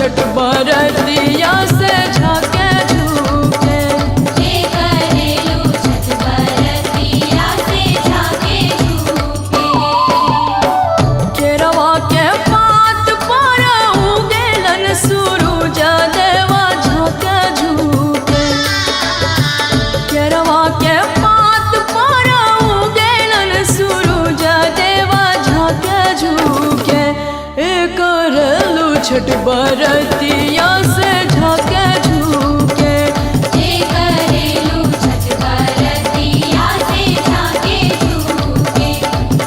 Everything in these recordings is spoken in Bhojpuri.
छठ बरतिया से झाके झूके। जे करेलू छठ बरतिया से झाके झूके। केरवा के पात पर उगेलन सूरज देवा झाके झूके। केरवा के पात पर उगेलन सूरज देवा झाके झूके। करेलू छठ बरतिया से झाके झूके। जे करेलू छठ बरतिया से झाके झूके।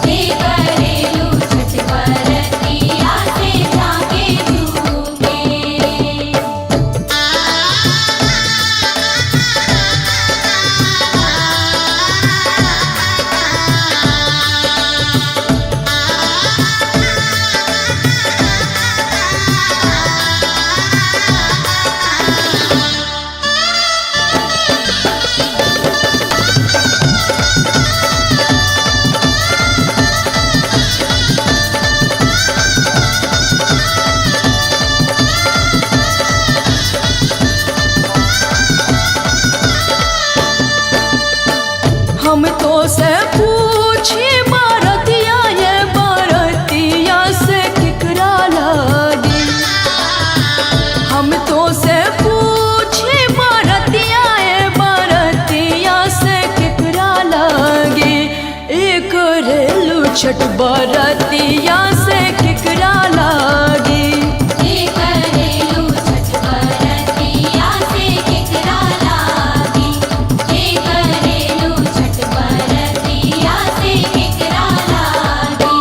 जे करेलू छठ बरतिया से झाके झूके। हम तो से पूछी बरतिया ये बरतिया से किकरा लागी। हम तो से पूछी बरतिया ये बरतिया से किकरा लागी। करेलू छठ बरतिया से किकरा लागी। जे करेलू छठ बरतिया से किकरा लागी। जे करेलू छठ बरतिया से किकरा लागी।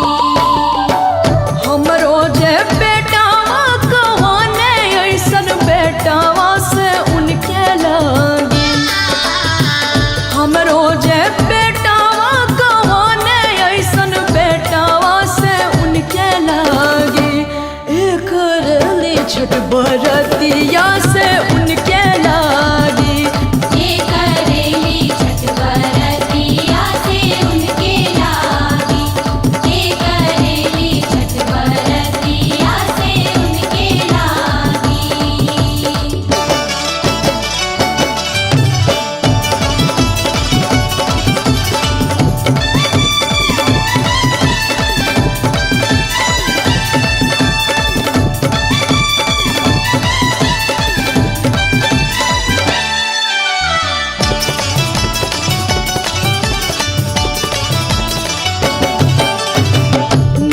हमरो जे बेटावा कहाने ऐसन बेटावा से उनके लागी। हमरो जे बेटावा कहाने ऐसन बेटावा से उनके लागी। करेली छठ बरतिया से उनके लागी। जे करेली छठ बरतिया से उनके लागी। जे करेली छठ बरतिया से उनके लागी।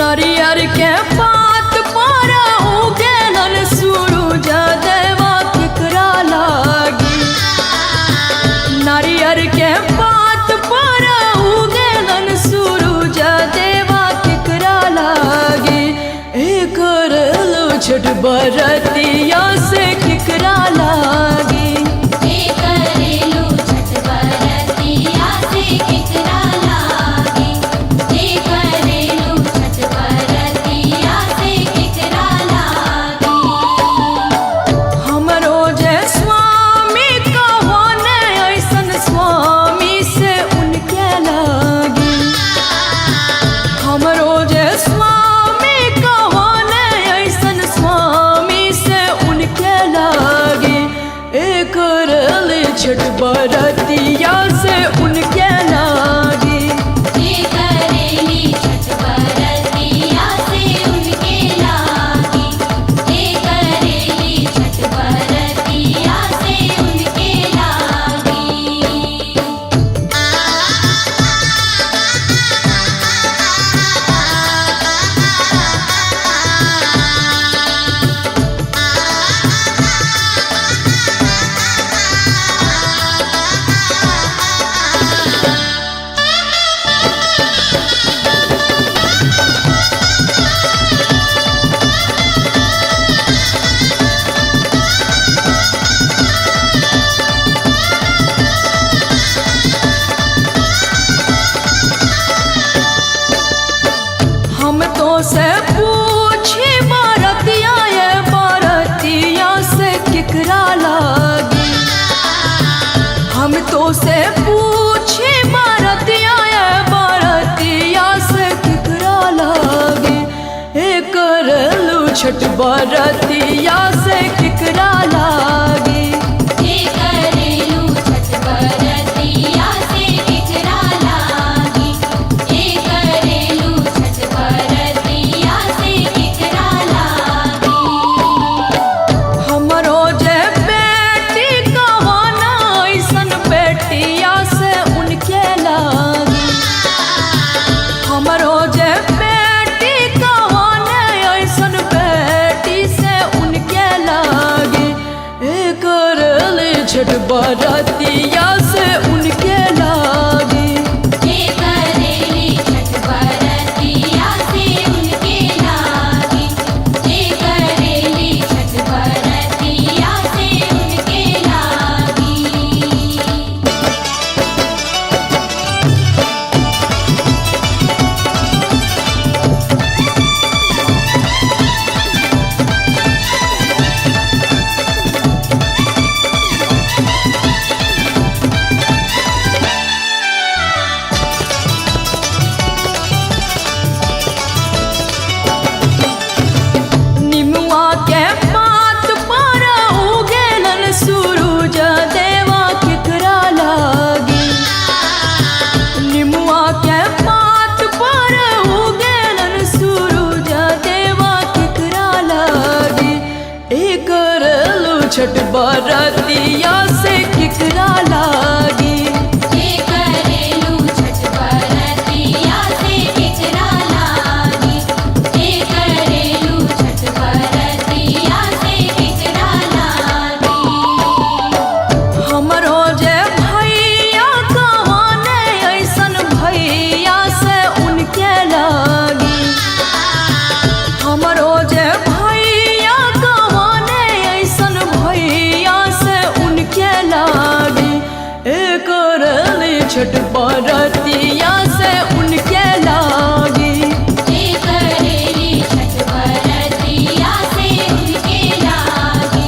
नारियर के पात पर उगेलन सूरज देवा किकरा लागी। नारियर के पात पर उगेलन सूरज देवा किकरा लागी। करेलू छठ बरतिया से किकरा लागी। जे करेलू छठ बरतिया से किकरा लागी। जे करेलू छठ बरतिया से किकरा लागी। हमरो जे स्वामी कहाने ऐसन स्वामी से उनके लागी। हमरो जे स्वामी कहाने ऐसन स्वामी से उनके लागी। करेली छठ बरतिया से उनके लागी। जे करेली छठ बरतिया से उनके लागी। जे करेली छठ बरतिया से उनके लागी। हम तो से पूछी बरतिया ये बरतिया से किकरा लागी। हम तो से पूछी बरतिया ये बरतिया से किकरा लागी। करेलू छठ बरतिया से केकरा लागी। हे करेलू छठ बरतिया से केकरा लागी। हे करेलू छठ बरतिया से केकरा लागी। हमरो जे बेटी कवाना ऐसन बेटिया से उनके लागी। हमरो जे बेटी कवाना ऐसन बेटी से उनके लागी। करेली छठ बरतिया से उनके लागी। हे करेली छठ बरतिया से उनके लागी। हे करेली छठ बरतिया से उनके लागी। निमुआ के पात पर उगेलन सूरज देवा केकरा लागी। निमुआ के पात पर उगेलन सूरज देवा केकरा लागी। करेलू छठ बरतिया से केकरा लागी। हे करेलू छठ बरतिया से केकरा लागी। हे करेलू छठ बरतिया से केकरा लागी। हमरो जे भैया कवाने ऐसन भैया से उनके लागी। हमरो जे भैया कवाने ऐसन भैया से उनके लागी। करेली छठ बरतिया से उनके लागी। हे करेली छठ बरतिया से उनके लागी।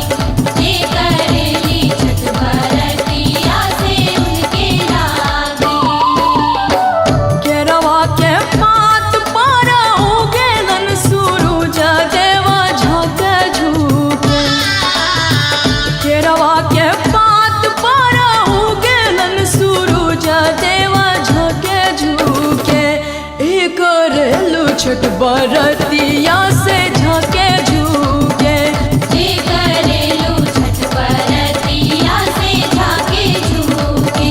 हे करेली छठ बरतिया से उनके लागी। केरवा के पात पर उगेलन सूरज देवा झाँके झुके। केरवा के पात पर उगेलन सूरज देवा झाँके झुके। करेलू छठ बरतिया से झाँके झुके। हे करेलू छठ बरतिया से झाँके झुके।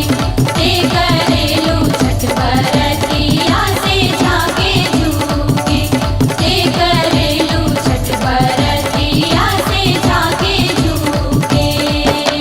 हे करेलू छठ बरतिया से झाँके झुके। हे करेलू छठ बरतिया से झाँके झुके। हे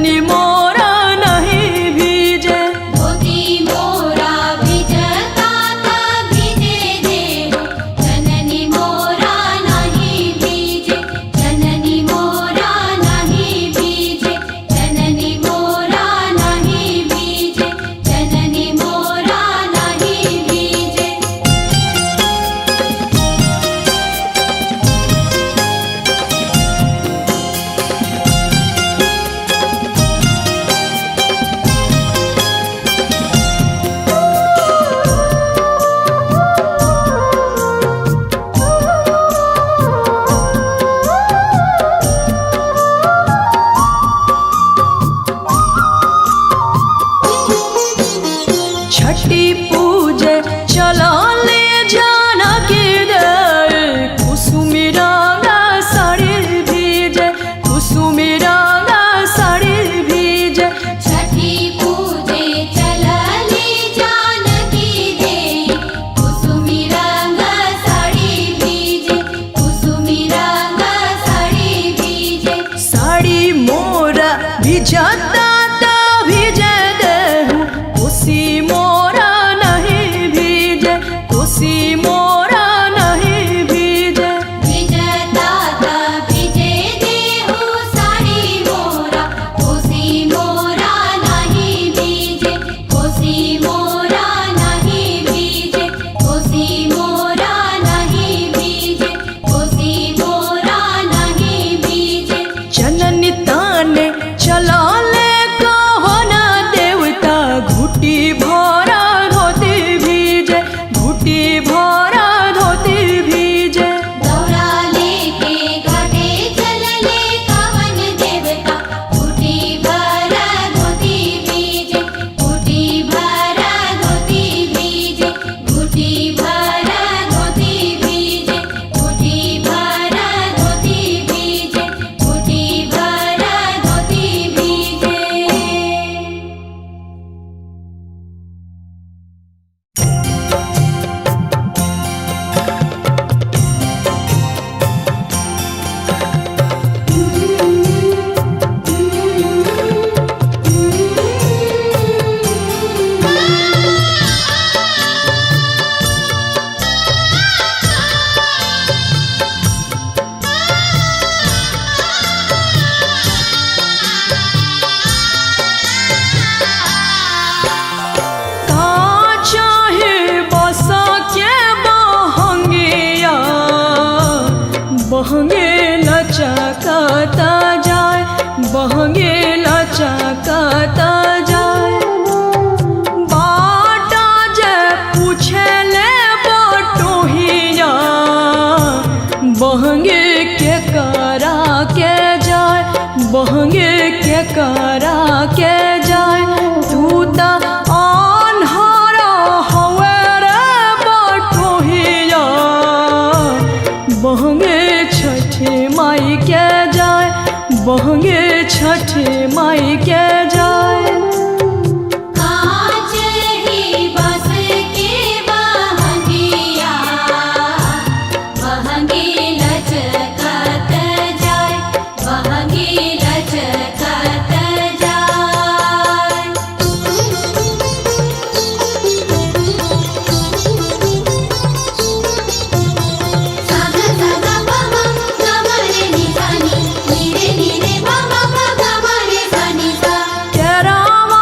चननी मोरा नहीं भीजे। धोती मोरा भिजता था भिजे देहु, चननी मोरा नहीं भीजे, चननी मोरा नहीं भीजे, चननी मोरा नहीं भीजे, चननी मोरा नहीं भीजे। छठी पूजे चला ले जाना किधर, कुसुमी रंगा साड़ी भीजे, कुसुमी रंगा साड़ी भीजे। छठी पूजे चलले जानकी देई, कुसुमी रंग साड़ी भीजे, कुसुमी रंग साड़ी भीजे। साड़ी मोरा भिजता ता भीजे देहु, कोसी मोरा नहीं भीजे, कोसी मोरा नहीं भीजे। भिजता था भिजे देहु साड़ी मोरा, कोसी मोरा नहीं भीजे, कोसी मोरा नहीं भीजे, कोसी मोरा नहीं भीजे, कोसी मोरा नहीं भीजे। चननी ताने चला ले कहो ना देवता, घुटी भरा धोती भीजे, घुटी भरा धोती भीजे। दौरा लेके घाटे चलले कवन देवता, घुटी भरा धोती भीजे, घुटी भरा धोती भीजे, घुटी भरा धोती भीजे, घुटी भरा धोती भीजे, घुटी भरा धोती भीजे। का चाहे बसा के बहंगिया, बहंगे लचकता जाए, बहंगे लचकता जाए। बाटा जे पूछे ले बटोहिया, बहंगे के करा के जाए, बहंगे के करा के जाए। तू ता अन्हारा हवे रे बटोहिया, बहंगे छठी माई के जाए, बहंगे छठी माई के जाए। कांच ही बस के बहंगिया, बहंगी लचकत जाए, बहंगी लचकत जाए। साग साग बम गमरे निसानी, नीरे नीरे बम गमरे सनी सा। केरावा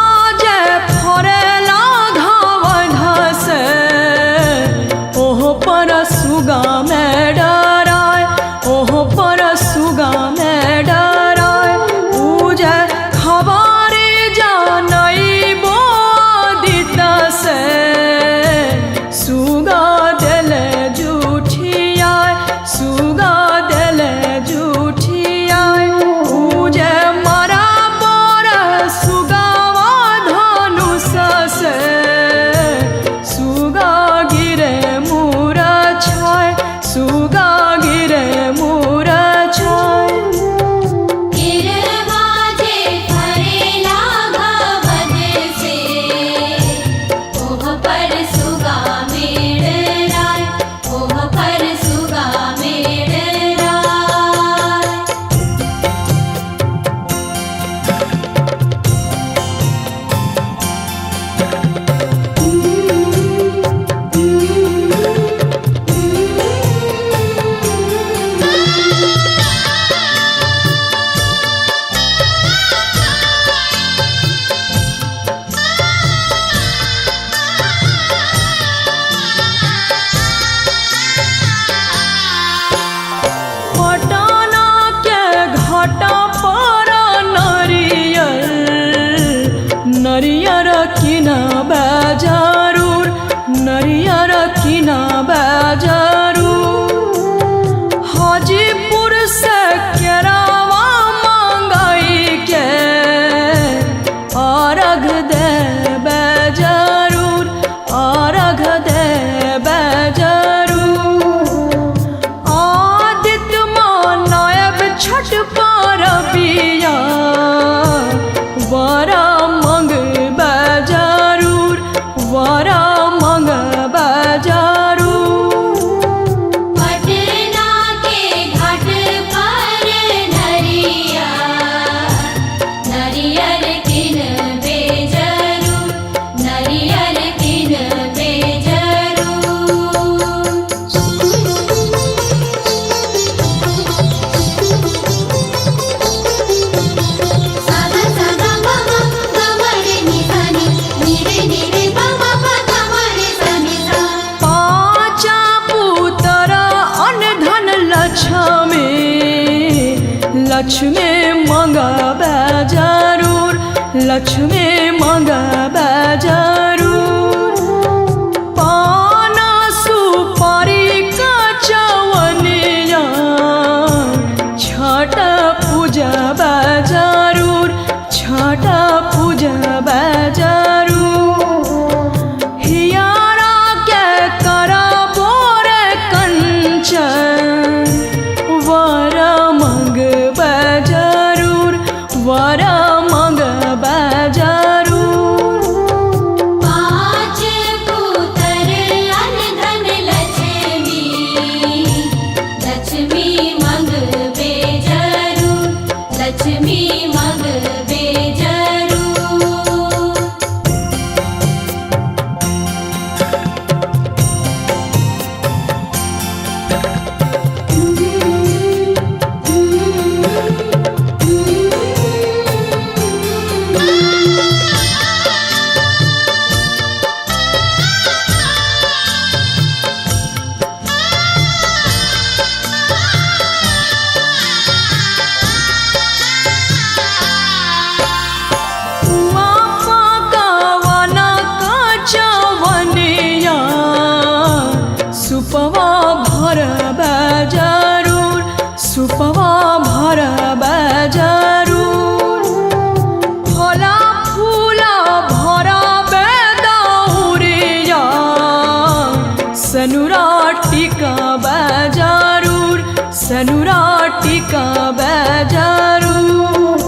सिकाबे जरूर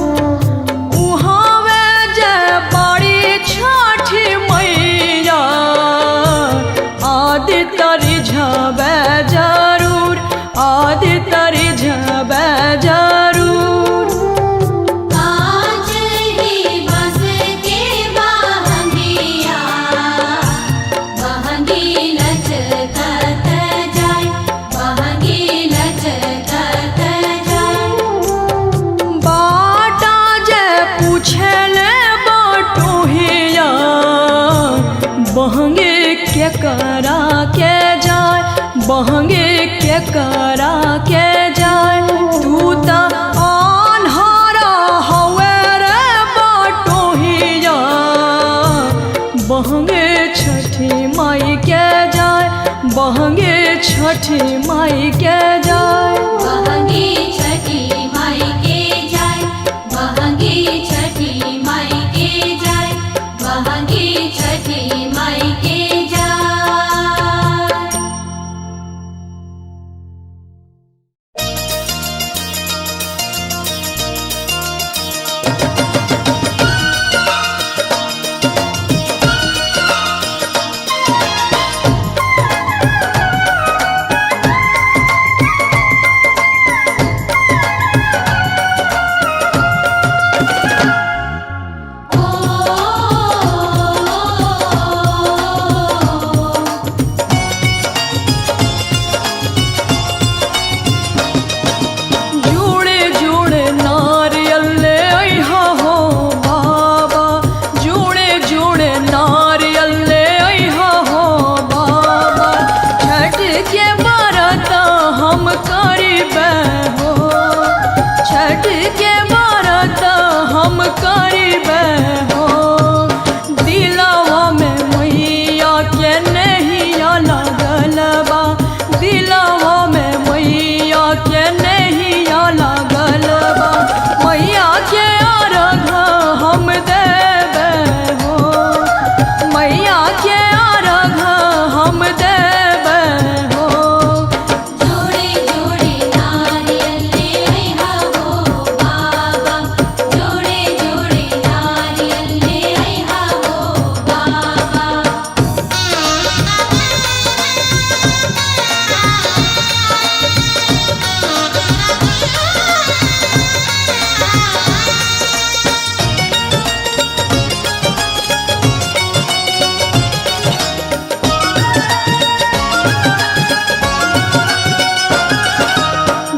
उहावे जे बड़ी छठी मैया आदित्य रिझबे जरूर आदित्य रिझबे जरूर आज ही बस के बहंगिया बहंगी लचकत जाए बहंगी लचकत जाए बाटा जे पूछले बटोहिया बहंगे के करा के जाए बहंगे के करा के जाए तू त आन्हारा हवे रे बटोहिया बहंगे छठी माई के जाए बहंगे छठी माई के जाए बहंगी छठी माई के जाए बहंगी छठी माई के जाए बहंगी छठी माई के जाए जोड़े जोड़े नारियल ले अइहा हो बाबा जोड़े जोड़े नारियल ले अइहा हो बाबा छठ के व्रत हम करिबे हो छठ के व्रत हम करिबे हो दिलवा में मैया के नहिया लागल बा दिलवा में मैया के नहिया लागल बा मैया के अर्घ हम देबे हो मैया के अर्घ हम देबे हो जोड़े जोड़े नारियल ले अइहा हो बाबा जोड़े जोड़े नारियल ले अइहा हो बाबा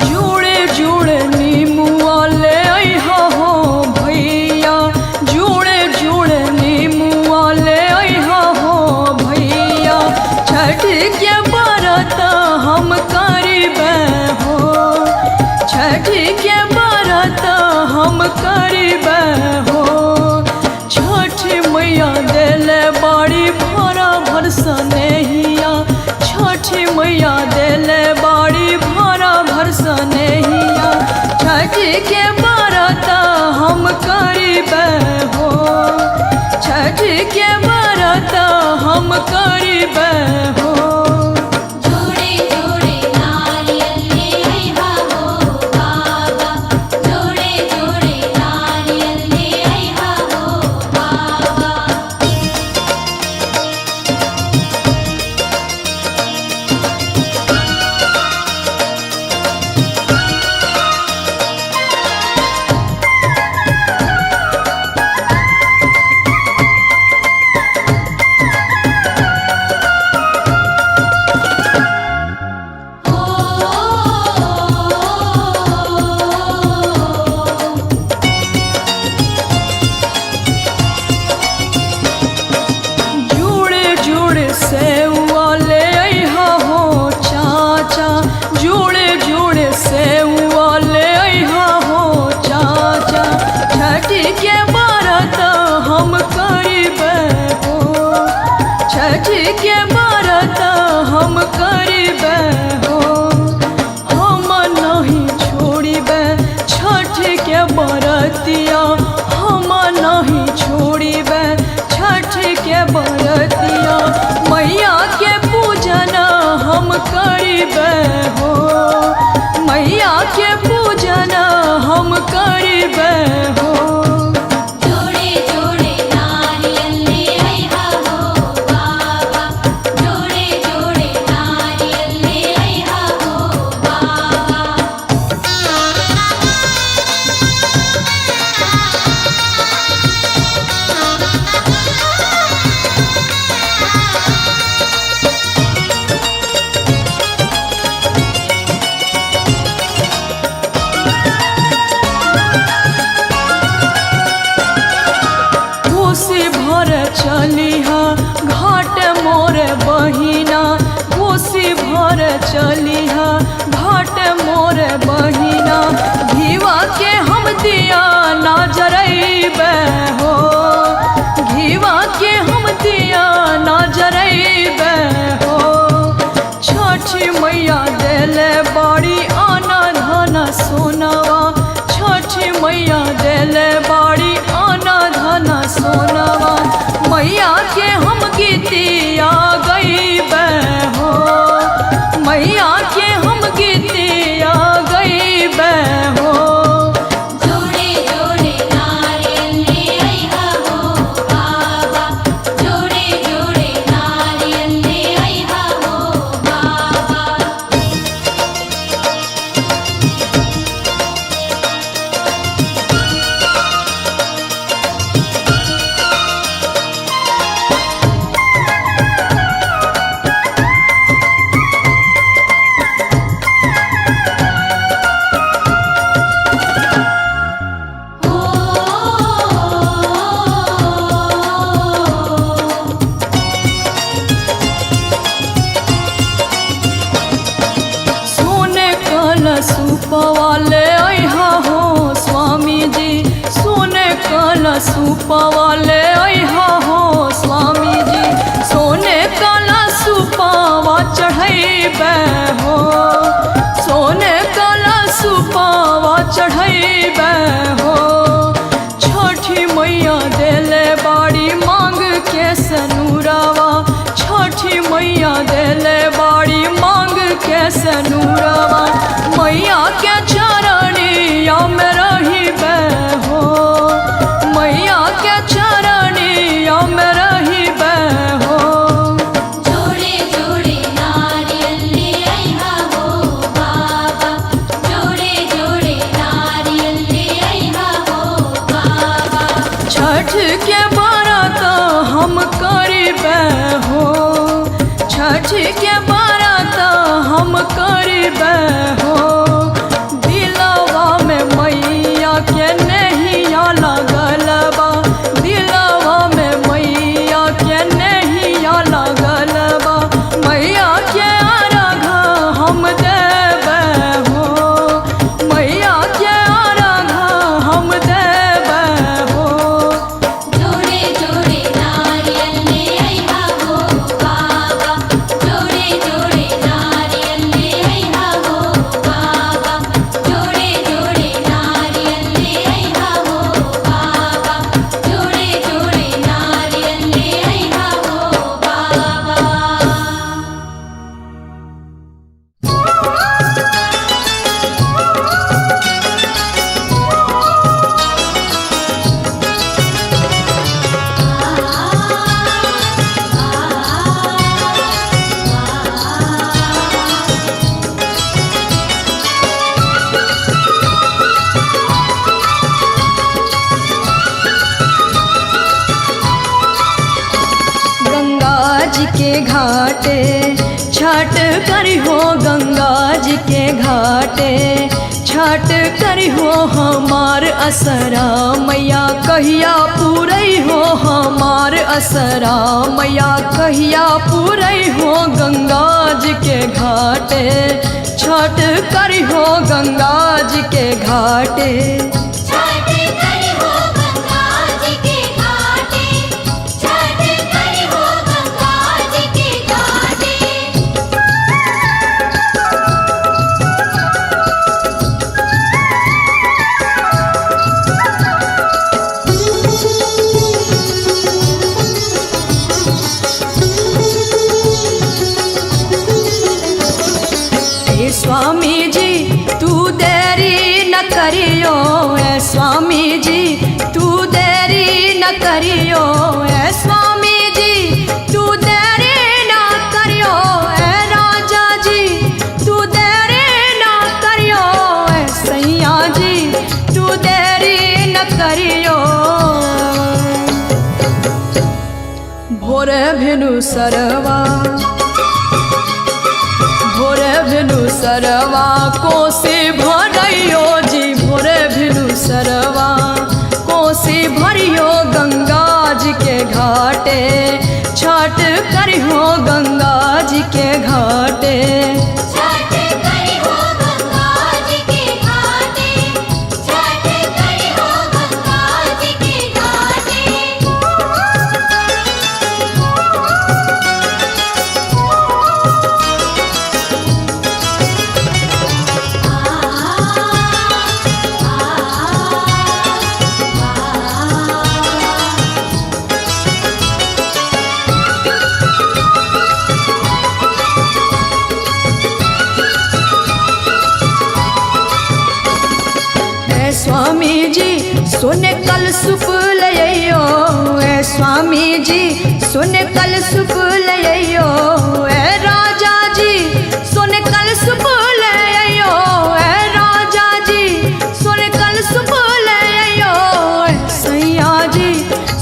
जोड़े जोड़े नीमुआ ले अइहा हो भैया जोड़े जोड़े नीमुआ ले अइहा हो भैया छठ के व्रत हम करिबे हो छठ के व्रत हम करिबे हो छठ मैया देले बड़ी भरा भरसा नहिया छठ मैया देले बड़ी भरा भरसा नहिया छठ के व्रत हम करिबे हो छठ के व्रत हम करिबे हो जोड़े जोड़े नारियल ले अइहा हो बाबा जोड़े जोड़े नारियल ले अइहा हो बाबा जोड़े जोड़े सेवा ले अइहा हो चाचा जोड़े जोड़े सेवा ले अइहा हो चाचा छठ के व्रत हम करिबे हो छठ के व्रत हम करिबे हो हम नहीं छोड़िबे छठ के व्रतिया हम नहीं छोड़िबे छठ के व्रतिया मैया के पूजन हम करिबे हो मैया के पूजन भर चलिहा घाट मोर बहिना, कोसी भर चलिहा घाट मोर बहिना। घीवा के हम दिया ना जरैबे हो, घीवा के हम दिया ना जरैबे हो। छठी मैया देले बाड़ी आना धन सोनवा, छठी मैया देले बाड़ी आना धन सोनवा। मैया के हम गीतिया गईबे हो, मैया के हम गीतिया गईबे हो। जोड़े जोड़े नारियल ले आइहा हो बाबा, जोड़े जोड़े नारियल ले आइहा हो बाबा। सोने कलशुपवा ले आइहा हो स्वामी जी, सोने कलशुपवा ले आइहा हो स्वामी जी। सोने कलशुपवा चढ़ैबे हो, सोने कलशुपवा चढ़ैबे हो। छठी मैया देले बाड़ी मांग के सनुरवा, छठी मैया देले बाड़ी मांग के सनुरवा। मैया के चरणिया में रहिबे हो, मैया के चरणिया में रहिबे हो। जोड़े जोड़े नारियल ले आइहा हो बाबा, जोड़े जोड़े नारियल ले आइहा हो बाबा। छठ के व्रत हम करिबे हो, छठ के व्रत हम करिबे हो। दिलवा में मैया के नैया लगल बा, दिलवा में मैया के नैया लगल बा। मैया के अर्घ हम देबे हो, मैया के अर्घ हम देबे हो। जोड़े जोड़े नारियल ले आइहा हो बाबा, जोड़े जोड़े नारियल ले आइहा हो बाबा, जोड़े जोड़े नारियल ले आइहा हो बाबा, जोड़े जोड़े नारियल ले आइहा हो बाबा। गंगा जी के घाटे छठ करी हो, गंगा जी के घाटे छठ करी हो। हमार असरा मैया कहिया पूरई हो, हमार असरा मैया कहिया पूरई हो। गंगा जी के घाटे छठ करी हो, गंगा जी के घाटे। छठ करी हो गंगा जी के घाटे, छठ करी हो गंगा जी के घाटे। हे स्वामी जी तू देरी न करियो, ऐ स्वामी जी तू देरी न करियो, ऐ स्वामी जी तू देरी न करियो। ऐ राजा जी तू देरी न करियो, ऐ सैया जी तू देरी न करियो। भोरे भेनु सरवा, भोरे भेनु सरवा कोसी भरियो जी, भोरे भेनु सरवा कोसी भरियो। गंगा जी के घाटे छठ करी हो गंगा जी के घाटे छठ करी हो गंगा जी के घाटे छठ करी हो गंगा जी के घाटे स्वामी जी सुने कल सुप लइयो ए स्वामी जी सुने कल सुप लइयो ए राजा जी सुने कल सुप लइयो ए राजा जी सुने कल सुप लइयो ए सैया जी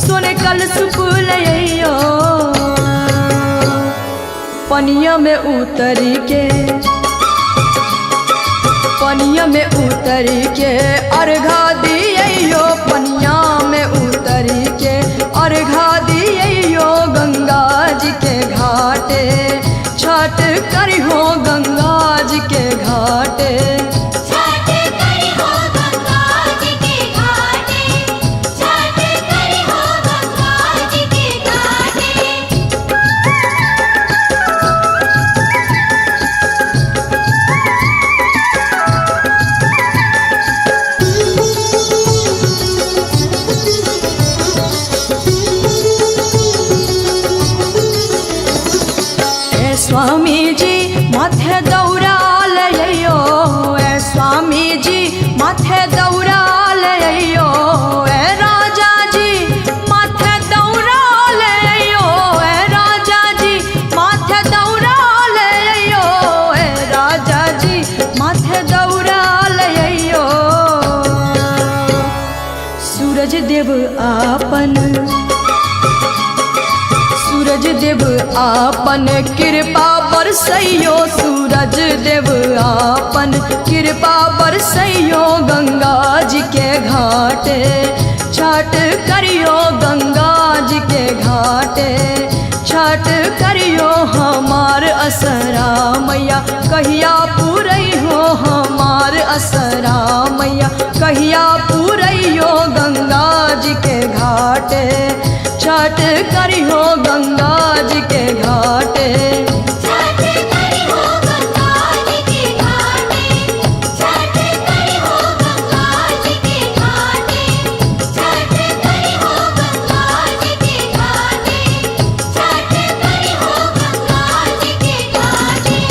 सुने कल सुप लइयो पनिया में उतरी के पनिया में उतरी के अर्घा दियो पनिया में उतरी के अर्घा दियो गंगा जी के घाटे छठ करी हो गंगा जी के घाटे छठ करी हो गंगा जी के घाटे छठ करी हो गंगा जी के घाटे स्वामी जी माथे दौरा लइयो ए स्वामी जी माथे दौरा लइयो ए राजा जी माथे दौरा लइयो ए राजा जी माथे दौरा लइयो ए राजा जी माथे दौरा लइयो सूरज देव आपन सूरज देव आपन कृपा बरसैयो सूरज देव आपन कृपा बरसैयो गंगा जी के घाटे छठ करियो गंगा जी के घाटे छठ करियो हमार असरा मैया कहिया पूरई हो हमार असरा मैया कहिया पूरैयो गंगा जी के घाटे छठ करी हो गंगा जी के घाटे छठ करी हो गंगा जी के घाटे छठ करी हो गंगा जी के घाटे छठ करी हो गंगा जी के घाटे छठ करी हो गंगा जी के घाटे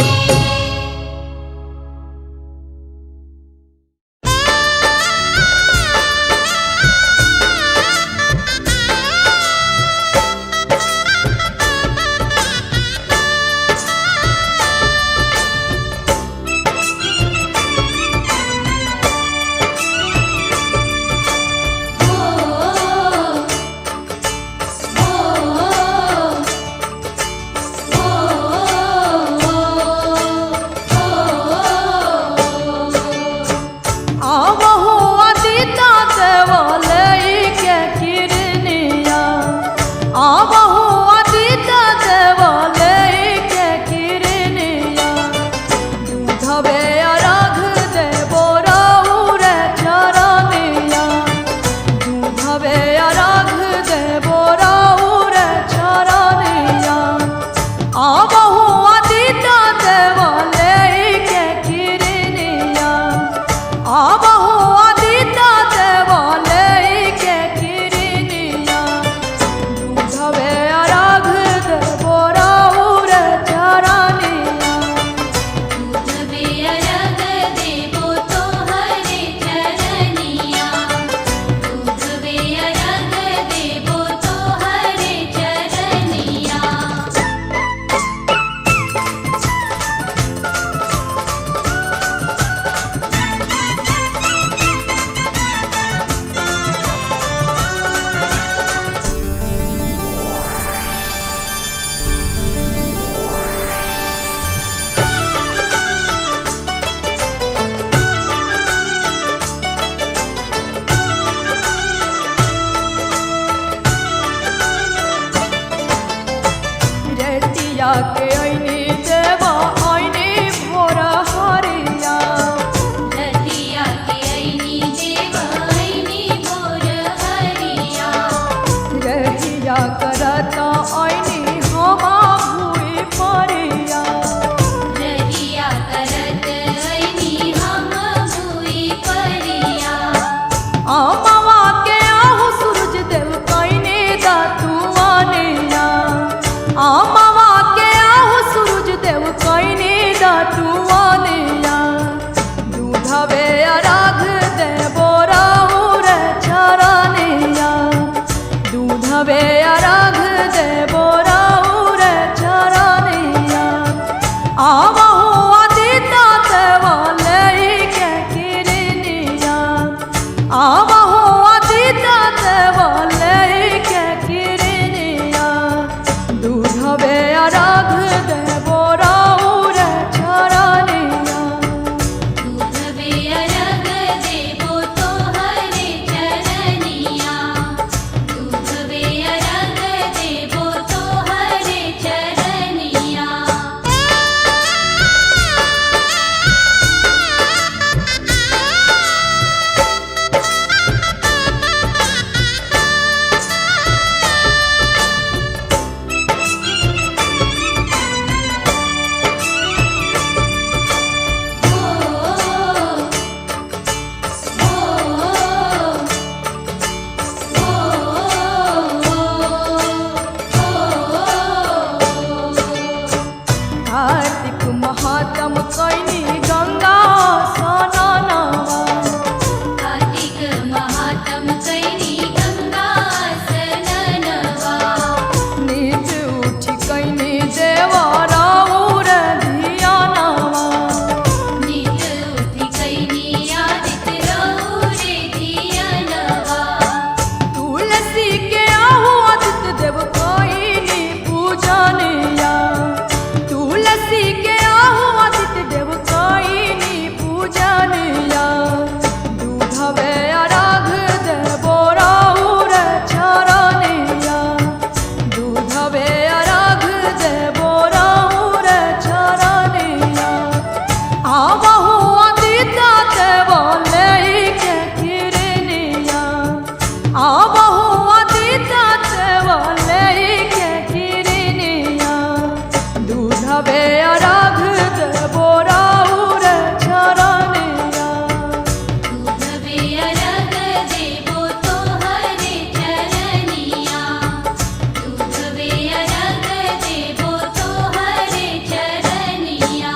रहिया के ऐनी देवा ऐनी भोर हरिया रतिया के ऐनी देवा ऐनी भोर हरिया रहिया करता ऐनी हमा भूई परिया रहिया करत ऐनी हम भूई परिया आमावा के आहु सूरज देव कैने दातुआनिया आमावा के आहु सूरज देव कैने दातुआनिया दूधवे अराग देवो राउर चरनिया दूधवे अराग देवो राउर चरनिया आवहु अदिता देवा लैके किरनिया आवहु अदिता देवा लैके किरनिया दूधवे अराग देवो राउर चरनिया दूधवे अरग देवो तोहरे चरनिया दूधवे अरग देवो तोहरे चरनिया कार्तिक महात्म कैनी गंगा स्नानवा कार्तिक महात्म कैनी गंगा स्नानवा नीच उठी कैनी देवा राउर धियानवा नित उठि कैनी आदित रौरे धियनवा तुलसी के आहु आदित्य देव कैनी पूजनिया तुलसी के आहु आदित्य देव कैनी पूजनिया दूधवे अराग देवो राउर चरनिया दूधवे अराग देवो राउर चरनिया आवहु अदिता देवा लैके किरनिया आवहु अदिता देवा लैके किरनिया दूधवे अराग देवो राउर चरनिया दूधवे अरग देवो तोहरे चरनिया दूधवे अरग देवो तोहरे चरनिया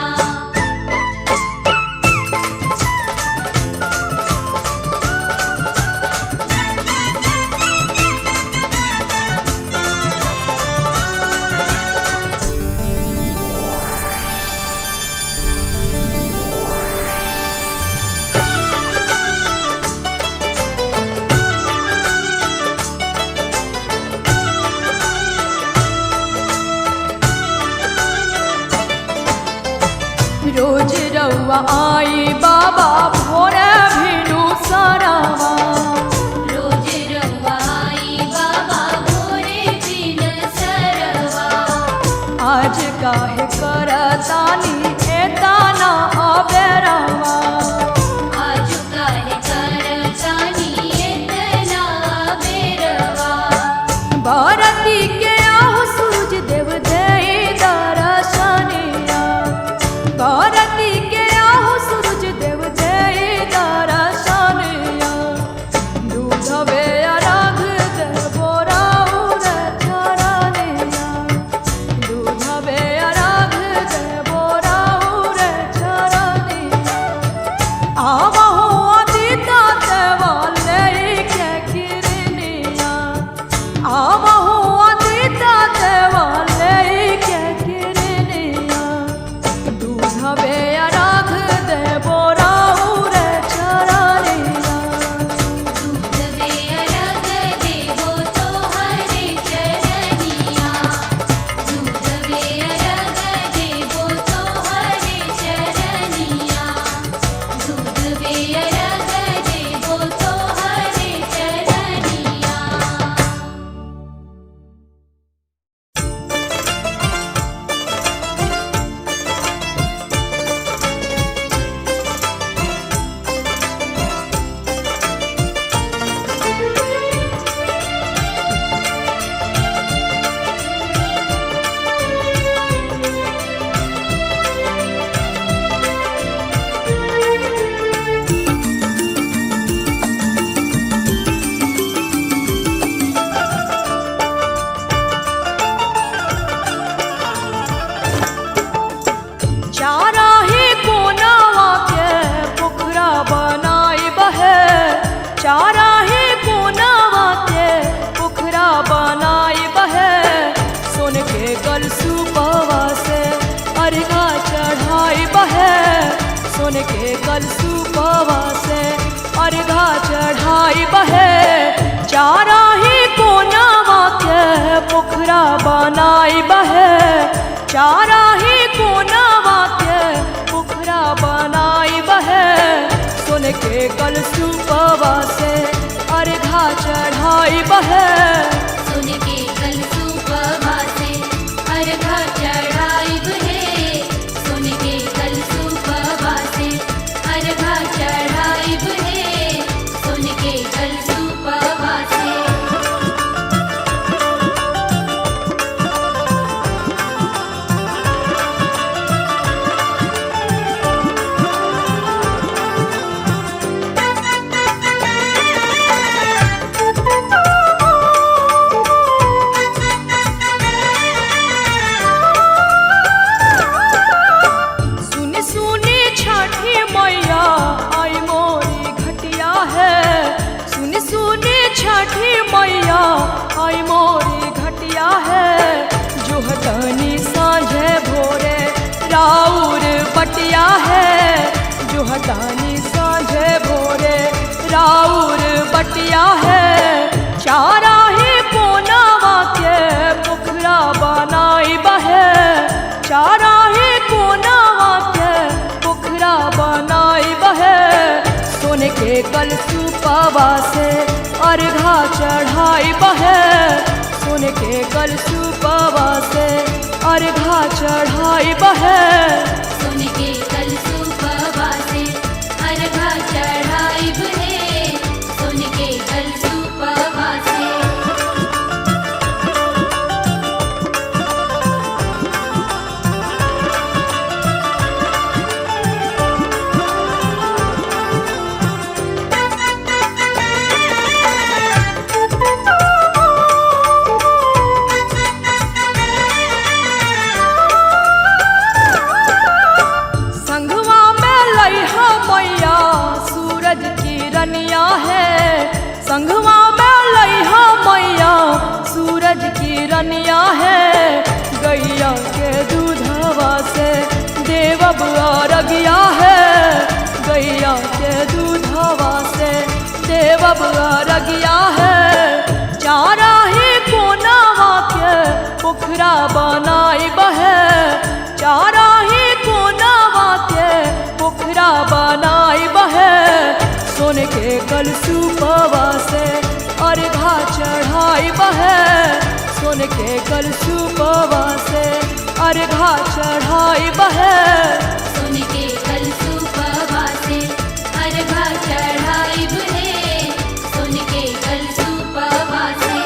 रोज रउआ आई बाबा भोरे भिनु सरवा रोज रवाई बाबा भोरे दिन सरवा आज काहे करतानी एताना अबेरवा आज काहे करतानी एतना बेरवा भारती के आहु सूरज देव देई दर्शनिया भारती के आहु सूरज देव देई सुन के कलसूपवा से अर्घा चढ़ाई बहे चारा ही कोनावा के पोखरा बनाई बहे चारा ही कोनावा के पोखरा बनाई बहे सुन के कलसूपवा से अर्घा चढ़ाई बहे सुन के कलसूपवा से अर्घा चढ़ाई बहे सुन के कलसूपवा से अर्घा चढ़ाई बहे सुन के कलसूपवा से छठी मैया आई मोरी घटिया है जो हटानी साँझे भोरे राउर बटिया है जो हटानी साँझे भोरे राउर बटिया है चारा ही कोनावा के पोखरा बनाई बहे चारा ही कोनावा के पोखरा बनाई बहे सोने के कलसूपवा से अर्घा चढ़ाई बहे सुन के कलसूपवा से अर्घा चढ़ाई बहे सुन के कलसूपवा से अर्घा चढ़ाई बहे सुन के कलसूपवा से रनिया है संघवा में लइहा मैया सूरज की रनिया है गैया के दूधवा से देवब अरगिया है गैया के दूधवा से देवब अरगिया है चारा ही कोनावा के पोखरा बनाई बहे चारा ही कोनावा के पोखरा बनाई बहे सोन के कलसूपवा से अर्घा चढ़ाई बहे सोन के कलसूपवा से अर्घा चढ़ाई बहे सुन के कलसूपवा से अर्घा चढ़ाई बहे सुन के कलसूपवा से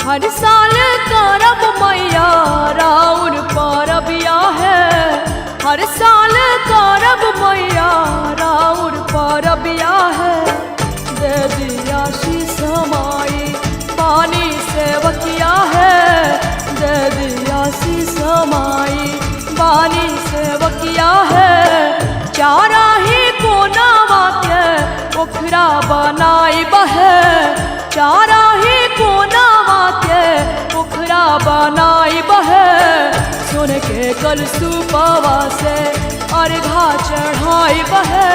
हर साल करब मैया राउर परबिया है हर साल करब मैया राउर परबिया है दे दिया शीश माई पानी सेवकिया है दे दिया शीश माई पानी सेवकिया है चारा ही कोनावा के पोखरा बनाई बहे चारा ही कोनावा के पोखरा बनाई बहे सुन के कलसूपवा से अर्घा चढ़ाई बहे